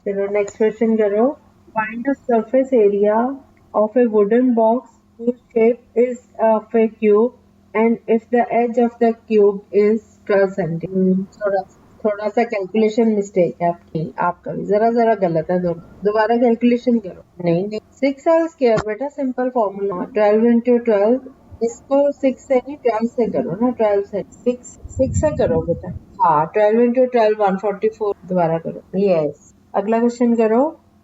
चलो next question करो. Find the surface area of a wooden box whose shape is of a cube and if the edge of the cube is 12 centimeters. थोड़ा सा calculation mistake है आपका भी जरा जरा गलत है. दोबारा कैलकुलेशन करो. नहीं 6L² बेटा सिंपल फॉर्मूला 12 into 12. इसको 6 से नहीं 12 से करो ना. 12 से 6 से करो बेटा. हाँ 12 into 12 144. दोबारा करो. यस. अगला क्वेश्चन करो.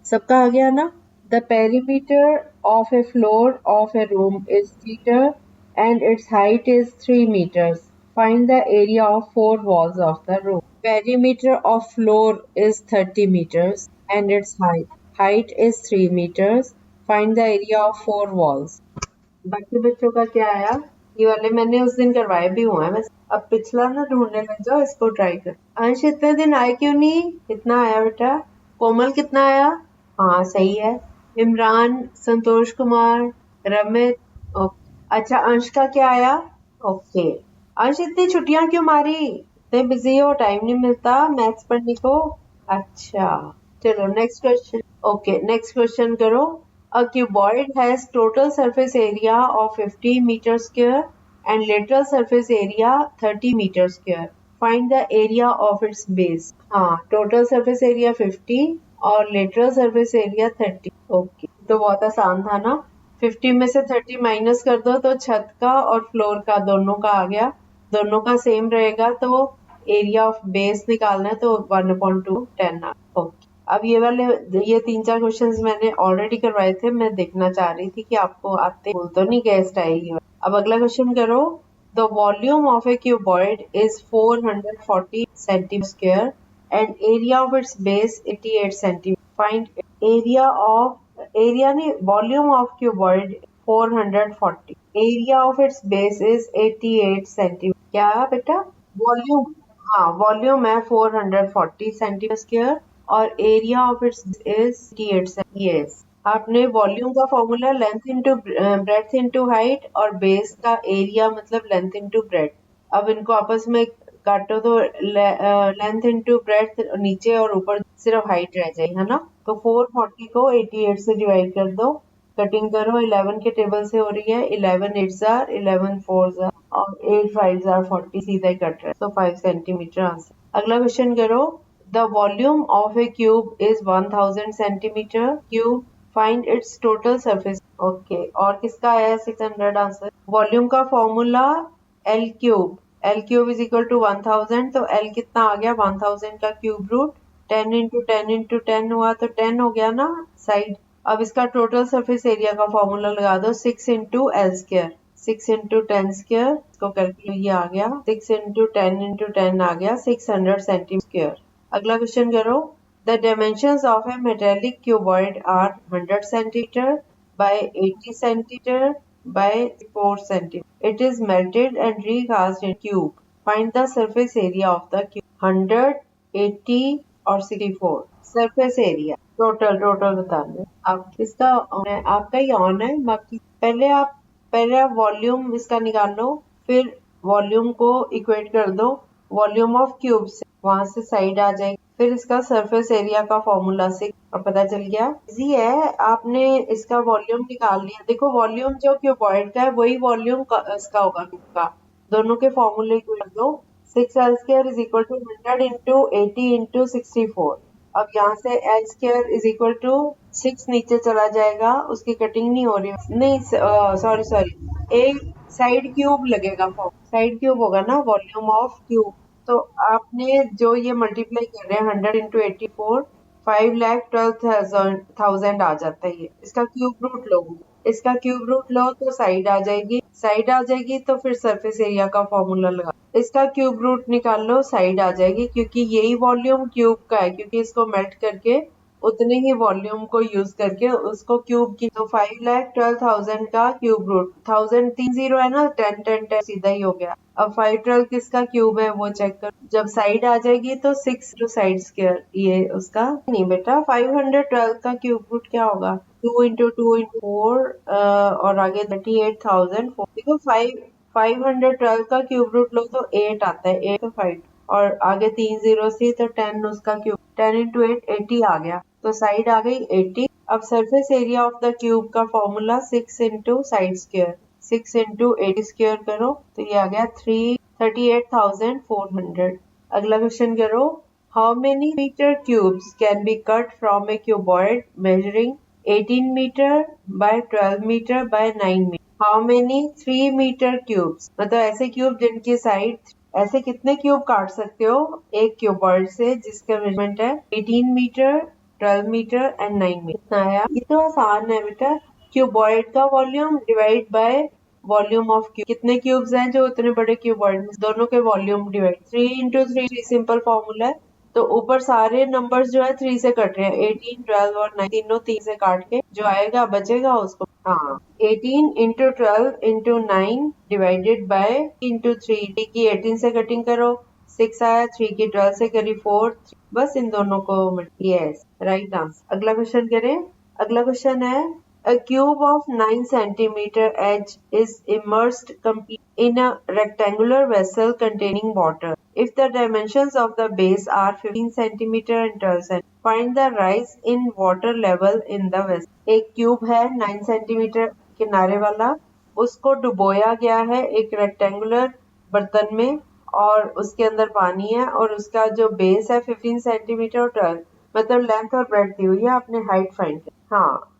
सबका आ गया ना. The perimeter of a floor of a room is meter and its height is 3 meters. Find the area of 4 walls of the room. Perimeter of floor is 30 meters and its height is 3 meters. Find the area of 4 walls. बाकी बच्चों का क्या आया? ये वाले मैंने उस दिन करवाए भी हुए हैं वैसे. अब पिछला ना ढूंढने लग जाओ. इसको ट्राई कर. अंश इतने दिन आए क्यों नहीं? कितना आया बेटा? कोमल कितना आया? हाँ सही है. इमरान, संतोष कुमार, रमित. अच्छा अंश का क्या आया? ओके. अंश इतनी छुट्टियां क्यों मारी? इतने बिजी हो, टाइम नहीं मिलता मैथ्स पढ़ने को. अच्छा चलो next question. Okay next question करो. A cuboid has total surface area of 50 meters square and lateral surface area 30 meters square. Find the area of its base. हाँ total surface area 50 और lateral surface area 30. Okay तो बहुत आसान था ना. 50 में से 30 माइनस कर दो तो छत का और फ्लोर का दोनों का आ गया. दोनों का सेम रहेगा तो एरिया ऑफ बेस निकालना है तो 1/2 10. ओके. अब ये 3-4 क्वेश्चंस मैंने ऑलरेडी करवाए थे. मैं देखना चाह रही थी कि आपको आते भूल तो नहीं गए स्टाइल. अब अगला क्वेश्चन करो. The volume of a cuboid is 440 centimetre square and area of its base 88 centimetre. Find area नहीं volume of cuboid 440. Area of its base is 88 centimetre. क्या है बेटा? वॉल्यूम. हाँ वॉल्यूम है 440 सेंटीमीटर स्क्वायर और area of its is 88. Yes. आपने volume का formula length into breadth into height और बेस का एरिया मतलब लेंथ इनटू ब्रेड्थ. अब इनको आपस में काटो तो लेंथ इनटू ब्रेड्थ नीचे और ऊपर सिर्फ हाइट रह जाएगी है ना. तो 440 को 88 से डिवाइड कर दो. कटिंग करो. 11 के टेबल से हो रही है. 11 8s are 11 4s are और 8 5s are 40. सीधा ही कट रहा है तो 5 सेंटीमीटर आंसर. अगला क्वेश्चन करो. The volume of a cube is 1000 centimeter cube. Find its total surface. Okay. और किसका आया 600 आंसर. वॉल्यूम का formula L cube. L cube is equal to 1000. तो L कितना आ गया? 1000 का क्यूब रूट 10 into 10 into 10 हुआ तो 10 हो गया ना साइड. अब इसका टोटल सरफेस एरिया का फॉर्मूला लगा दो 6 into L square. 6 into 10 square इसको कैलकुलेट ये आ गया 6 into 10 into 10 आ गया 600 सेंटीमीटर स्क्वायर. अगला क्वेश्चन करो. The dimensions of a metallic cuboid are 100 centimeter by 80 centimeter by 4 centimeter. It is melted and recast in cube. Find the surface area of the cube. 100, 80 और 64. Surface area. Total बताना. आप इसका आपका ही on है. बाकी पहले आप वॉल्यूम इसका निकाल लो. फिर वॉल्यूम को इक्वेट कर दो वॉल्यूम ऑफ क्यूब से. वहां से साइड आ जाएगी. फिर इसका सरफेस एरिया का फॉर्मूला से और पता चल गया. इजी है. आपने इसका वॉल्यूम निकाल लिया. देखो वॉल्यूम जो क्यूबॉइड का है वही वॉल्यूम इसका होगा क्यूब का. दोनों के फॉर्मूले कर दो. 6L² is equal to 100 into 80 into 64. अब यहाँ से L square is equal to 6 नीचे चला जाएगा. उसकी कटिंग नहीं हो रही. नहीं सॉरी एक साइड क्यूब लगेगा. साइड क्यूब होगा ना वॉल्यूम ऑफ क्यूब. तो आपने जो ये मल्टीप्लाई कर रहे हैं 100 इंटू 84 5,12,000 आ जाता है. ये इसका क्यूब रूट लो. इसका क्यूब रूट लो तो साइड आ जाएगी तो फिर सरफेस एरिया का फॉर्मूला लगा. इसका क्यूब रूट निकाल लो. साइड आ जाएगी क्योंकि यही वॉल्यूम क्यूब का है क्योंकि इसको मेल्ट करके उतने ही वॉल्यूम को यूज करके उसको क्यूब की. तो 5,12,000 का क्यूब रूट 1000 3 0 है ना 10 10 10 सीधा ही हो गया. अब 512 किसका क्यूब है वो चेक कर. जब साइड आ जाएगी तो 6 टू साइड स्क्वायर. ये उसका नहीं बेटा 512 का क्यूब रूट क्या होगा 2 into 2 into 4 और आगे 38,000. देखो 512 का क्यूब रूट लो तो 8 आता है. 8 तो 5 और आगे 3 0 सी तो 10 उसका क्यूब 10 into 8 80 आ गया. तो साइड आ गई 80। अब surface area of the cube का formula 6 into side square, 6 into 80 square करो तो ये आ गया 38,400। अगला क्वेश्चन करो, how many metre cubes can be cut from a cuboid measuring 18 metre by 12 metre by 9 metre? How many 3 metre cubes, मतलब ऐसे क्यूब जिनकी साइड, ऐसे कितने क्यूब काट सकते हो एक क्यूबॉइड से जिसका मेजरमेंट है 18 मीटर, 12 मीटर एंड 9 मीटर? कितना आया? ये तो आसान है बेटा, क्यूबॉइड का volume divide by volume of cube. कितने क्यूब्स हैं जो उतने बड़े क्यूबॉइड में, दोनों के volume divide 3 into 3 simple formula है। तो ऊपर सारे नंबर्स जो है 3 से कट रहे हैं, 18, 12 और 9 तीनों 3 से काट के जो आएगा बचेगा उसको, हाँ 18 into 12 into 9 divided by into 3 की 18 से कटिंग करो 6 आया, 3 की 12 से करी 4, बस इन दोनों को यस राइट आंसर। अगला क्वेश्चन करें। अगला क्वेश्चन है, a cube of 9 centimeter edge is immersed completely in a rectangular vessel containing water. If the dimensions of the base are 15 centimeter and 12 centimeter, find the rise in water level in the vessel. एक cube है 9 centimetre किनारे वाला, उसको डुबोया गया है एक rectangular बर्तन में और उसके अंदर पानी है और उसका जो बेस है 15 सेंटीमीटर और 12, मतलब लेंथ और ब्रेड्थ दी हुई है, आपने हाइट फाइंड कर, हाँ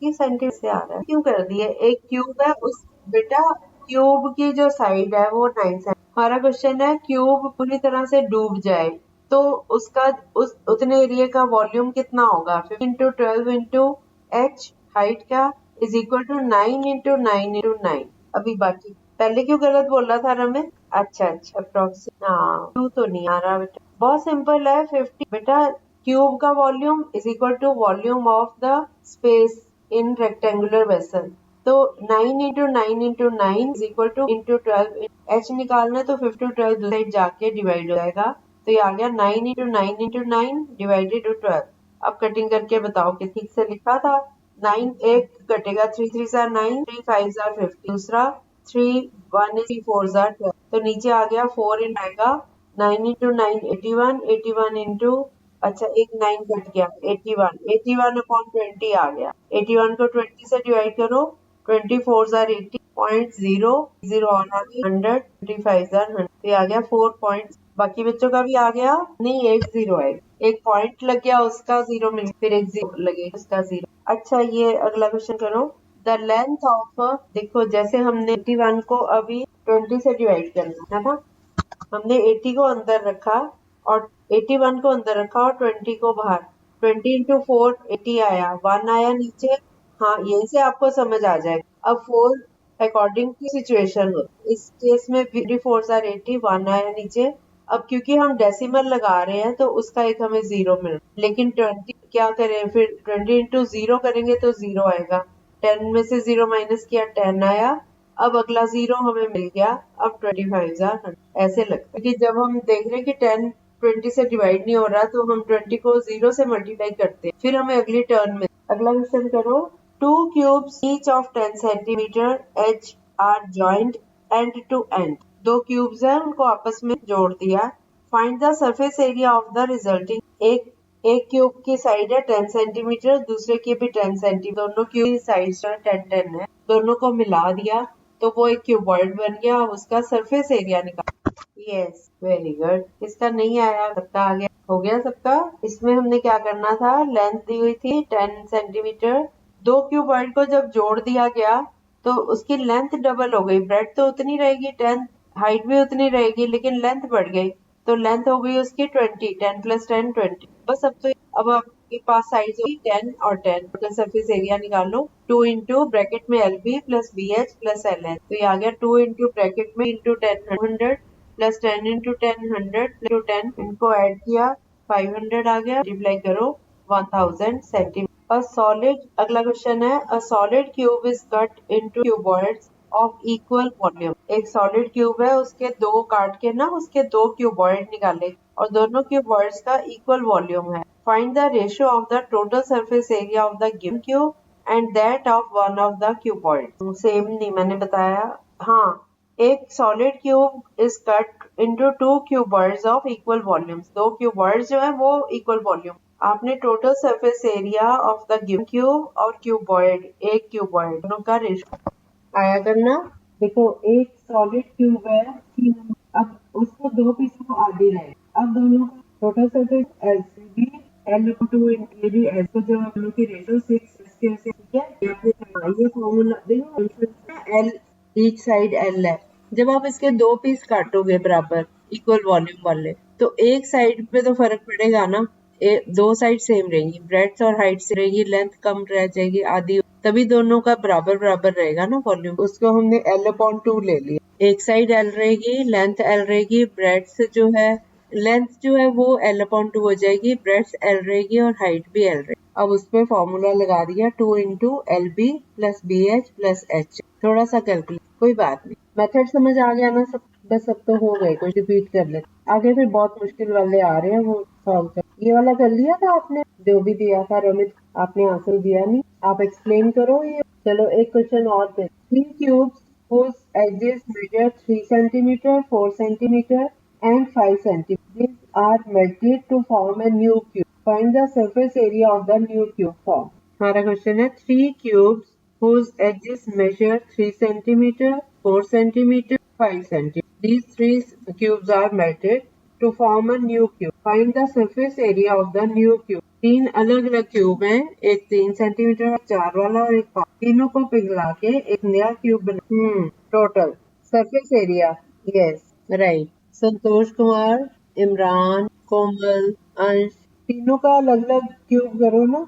30 सेंटीमीटर से आ रहा है, क्यों कर दिए? एक क्यूब है उस, बेटा क्यूब की जो साइड है वो 9 सेंटीमीटर, हमारा क्वेश्चन है क्यूब पूरी तरह से डूब जाए तो उसका उस उतने एरिया का वॉल्यूम कितना होगा? 15 इंटू 12 इंटू एच हाइट का is equal to 9 into 9 into 9। अभी बाकी पहले क्यों गलत बोला था रमेश? अच्छा अप्रोक्सीमेट, हाँ क्यों तो नहीं आ रहा बेटा, बहुत सिंपल है 50 बेटा, क्यूब का volume is equal to volume of the space in rectangular vessel, तो 9 into 9 into 9 is equal to into 12, H निकालना है तो 50 12 दूसरी साइड जाके डिवाइड हो जाएगा, तो ये आ गया 9 इंटू 9 इंटू 9 डिवाइडेड टू 12। अब कटिंग करके बताओ कि ठीक से लिखा था? 9 एक कटेगा, 3 3 जार 9, 3 5 जार 50, दूसरा 3 1 3 4 जार 12, तो नीचे आ गया 4 इन आएगा, 9 इंटू 9 81, 81 इंटू, अच्छा एक 9 कट गया, 81, 81 अपॉन 20 आ गया, 81 को 20 से डिवाइड करो, 24 जार 80, 0.0 और आ गया 100, 25 जार 100, तो ये आ गया 4 पॉइंट। बाकी बच्चों का भी आ गया नहीं, एक जीरो है, एक पॉइंट लग गया उसका जीरो मिल, फिर एक जीरो लगे उसका जीरो। अच्छा ये अगला क्वेश्चन करो, द लेंथ ऑफ, देखो जैसे हमने 81 को अभी 20 से डिवाइड करना है ना, हमने 80 को अंदर रखा और 81 को अंदर रखा और 20 को बाहर, 20 इंटू 4 80 आया, 1 आया नीचे, हाँ यही से आपको समझ आ जाएगा। अब 4 अकॉर्डिंग टू सिचुएशन, इस केस में 4 आर 80, 1 आया नीचे, अब क्योंकि हम डेसिमल लगा रहे हैं तो उसका एक हमें जीरो मिल रहा है, लेकिन 20 क्या करें, फिर 20 इंटू जीरो करेंगे तो जीरो आएगा, 10 में से जीरो माइनस किया 10 आया, अब अगला जीरो हमें मिल गया, अब 25 ऐसे लगता है कि जब हम देख रहे हैं कि 10 20 से डिवाइड नहीं हो रहा तो हम 20 को जीरो से मल्टीप्लाई करते हैं, फिर हमें अगली टर्न में। अगला क्वेश्चन करो, two cubes each of 10 centimetre H are joint end to end, दो क्यूब्स हैं उनको आपस में जोड़ दिया, find the surface area of the resulting, एक क्यूब की साइड है 10 सेंटीमीटर, दूसरे की भी 10 सेंटीमीटर, दोनों क्यूब की साइड 10 है, दोनों को मिला दिया तो वो एक क्यूबॉइड बन गया, उसका सरफेस एरिया निकाल। यस वेरी गुड, इसका नहीं आया, सबका आ गया, हो गया सबका। इसमें हमने क्या करना था, लेंथ दी हुई थी 10 सेंटीमीटर, दो क्यूबॉइड को जब जोड़ दिया गया तो उसकी लेंथ डबल हो गई, ब्रेड तो उतनी रहेगी 10, हाइट भी उतनी रहेगी, लेकिन लेंथ बढ़ गई, तो लेंथ हो गई उसकी 20, 10 प्लस 10 20, बस अब तो अब आपके पास साइज होगी 10 और 10, टोटल सरफेस एरिया निकालो, 2 इंटू ब्रैकेट में L B plus B H plus L H, तो ये आ गया 2 इंटू ब्रैकेट में इंटू 10 100 प्लस 10 इंटू 10 100 प्लस 10, इनको ऐड किया 500 आ गया, मल्टीप्लाई करो 1000 सेंटीमीटर। अ सॉलिड, अगला क्वेश्चन है, a solid cube is cut into cuboids of equal volume, एक सॉलिड क्यूब है उसके दो काट के ना उसके दो क्यूबॉइड निकाले और दोनों क्यूबॉइड्स का इक्वल वॉल्यूम है, find the ratio of the total surface area of the given cube and that of one of the cuboid. Same नहीं मैंने बताया, हाँ एक solid cube is cut into two cuboids of equal volumes, दो cuboids जो है वो equal volume, आपने total surface area of the cube और क्यूबॉइड, एक क्यूबॉइड दोनों का रेशो आया करना। देखो एक सॉलिड क्यूब है, अब उसको दो पीस को आधी रहे, अब दोनों का टोटल सरफेस एल से भी एल टू ये भी एल, तो जो हम लोग की रेशो 6 के से, ठीक है। ये आपने ये फॉर्मूला देखो, एल ईच साइड एल है। जब आप इसके दो पीस काटोगे बराबर इक्वल वॉल्यूम वाले, तो एक साइड पे तो फर्क पड़ेगा ना। दो साइड सेम रहेंगी, ब्रेड्थ और हाइट से रहेगी, लेंथ कम रह जाएगी आधी, तभी दोनों का बराबर बराबर रहेगा ना वॉल्यूम। उसको हमने एल अपॉन 2 ले लिया। एक साइड एल रहेगी, लेंथ एल रहेगी, ब्रेड्थ जो है लेंथ जो है वो एल अपॉन 2 हो जाएगी, ब्रेड्थ एल रहेगी और हाइट भी एल रहेगी। अब उस पर फॉर्मूला लगा दिया 2 into L B plus B H plus H. थोड़ा सा कैलकुलेट, कोई बात नहीं, मेथड समझ आ गया ना सब। बस अब तो हो गए, कुछ रिपीट कर ले, आगे फिर बहुत मुश्किल वाले आ रहे हैं, वो सॉल्व कर। ये वाला कर लिया था आपने, जो भी दिया था रमित, आपने आंसर दिया नहीं, आप एक्सप्लेन करो ये। चलो एक क्वेश्चन और दे। 3 cubes whose edges measure 3 centimeter, 4 centimeter and 5 centimeter. These are melted to form a new cube. Find the surface area of the new cube form. हमारा क्वेश्चन है 3 cubes whose edges measure 3 centimeter, 4 centimeter, 5 centimeter. These three cubes are melted to form a new cube. Find the surface area of the new cube. तीन अलग अलग cube हैं, एक 3 centimetre 4 वाला और एक 5, तीनों को पिघला के एक नया क्यूब बना। Total surface area, yes right. Santosh Kumar, Imran, Komal, Ansh, तीनों का अलग अलग क्यूब करो ना।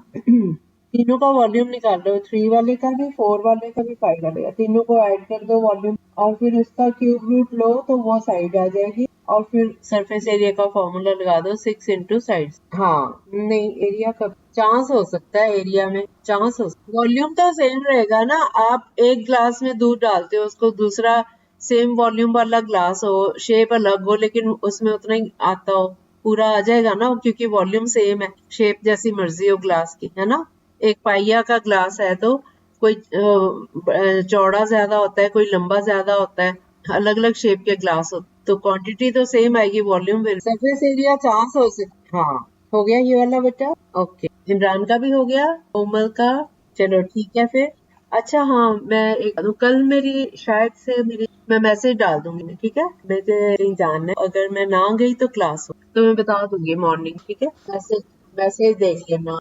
तीनों का वॉल्यूम निकाल लो, 3 वाले का भी, 4 वाले का भी, 5 वाले का, तीनों को ऐड कर दो वॉल्यूम, और फिर उसका क्यूब रूट लो तो वो साइड आ जाएगी, और फिर सरफेस एरिया का फॉर्मूला लगा दो 6 इंटू साइड। हाँ नहीं, एरिया का चांस हो सकता है, एरिया में चांस हो सकता है, वॉल्यूम तो सेम रहेगा ना। आप एक ग्लास में दूध डालते हो, उसको दूसरा सेम वॉल्यूम वाला ग्लास हो, शेप अलग हो, लेकिन उसमें उतना ही आता हो, पूरा आ जाएगा ना, क्योंकि वॉल्यूम सेम है, शेप जैसी मर्जी हो ग्लास की, है ना। एक पाइया का ग्लास है तो कोई चौड़ा ज्यादा होता है, कोई लंबा ज्यादा होता है, अलग अलग शेप के ग्लास होते, तो क्वांटिटी तो सेम आएगी, वॉल्यूम भी। सरफेस एरिया चांस हो सकता। हाँ हो गया ये वाला बेटा, ओके। इमरान का भी हो गया, कोमल का, चलो ठीक है फिर। अच्छा हाँ, मैं एक कल मेरी शायद से मेरी मैं मैसेज डाल दूंगी, ठीक है। मुझे कहीं जाना है, अगर मैं ना गई तो क्लास हो तो मैं बता दूंगी मॉर्निंग, ठीक है। मैसेज मैसेज देख लेना।